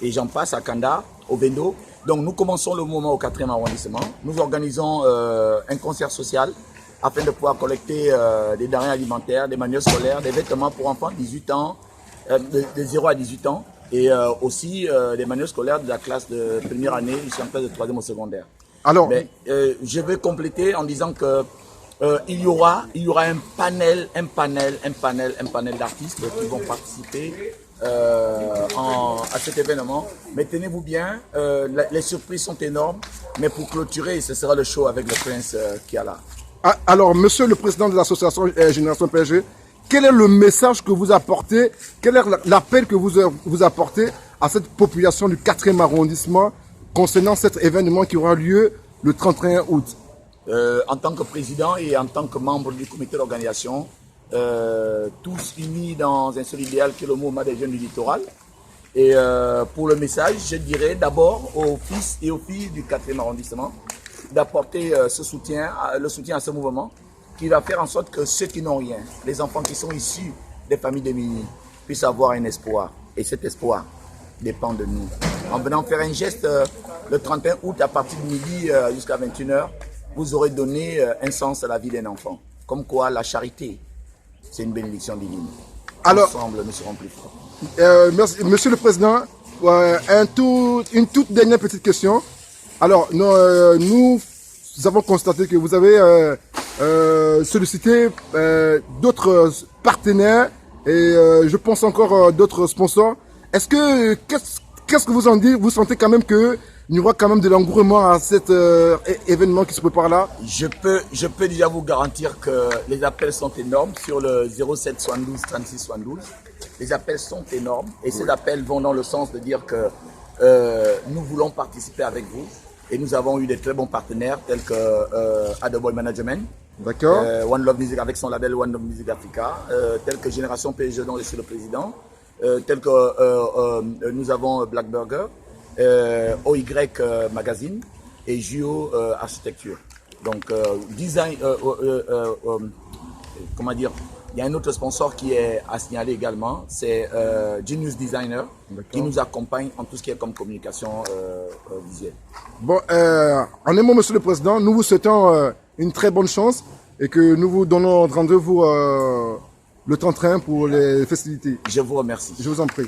et j'en passe à Kanda, au Bendo. Donc nous commençons le mouvement au 4e arrondissement. Nous organisons un concert social afin de pouvoir collecter des denrées alimentaires, des manuels scolaires, des vêtements pour enfants de 18 ans, de 0 à 18 ans, et aussi des manuels scolaires de la classe de première année jusqu'en classe de 3e au secondaire. Alors, mais je vais compléter en disant que il y aura un panel d'artistes qui vont participer à cet événement. Mais tenez-vous bien, les surprises sont énormes. Mais pour clôturer, ce sera le show avec le Prince qui est là. Alors, monsieur le président de l'association Génération PSG, quel est le message que vous apportez, quel est l'appel que vous apportez à cette population du 4e arrondissement concernant cet événement qui aura lieu le 31 août? En tant que président et en tant que membre du comité d'organisation, tous unis dans un seul idéal qui est le mouvement des jeunes du littoral. Et pour le message, je dirais d'abord aux fils et aux filles du 4e arrondissement d'apporter ce soutien, le soutien à ce mouvement qui va faire en sorte que ceux qui n'ont rien, les enfants qui sont issus des familles démunies, puissent avoir un espoir. Et cet espoir dépend de nous. En venant faire un geste le 31 août à partir de midi jusqu'à 21h, vous aurez donné un sens à la vie d'un enfant. Comme quoi la charité, c'est une bénédiction divine. Alors, ensemble, nous serons plus forts. Merci, monsieur le président, une toute dernière petite question. Alors, nous avons constaté que vous avez sollicité d'autres partenaires et je pense encore d'autres sponsors. Qu'est-ce que vous en dites? Vous sentez quand même que il y aura quand même de l'engouement à cet événement qui se prépare là? Je peux déjà vous garantir que les appels sont énormes sur le 07 72 36 72. Les appels sont énormes et ces appels vont dans le sens de dire que nous voulons participer avec vous. Et nous avons eu des très bons partenaires tels que Adoboy Management, d'accord, One Love Music avec son label One Love Music Africa, tel que Génération PSG dont je suis le président, tel que nous avons Black Burger, OY Magazine et JO Architecture. Donc design, comment dire, il y a un autre sponsor qui est à signaler également, c'est Genius Designer, qui nous accompagne en tout ce qui est comme communication visuelle. Bon, en un mot, monsieur le président, nous vous souhaitons une très bonne chance et que nous vous donnons rendez-vous le 31 pour les festivités. Je vous remercie. Je vous en prie.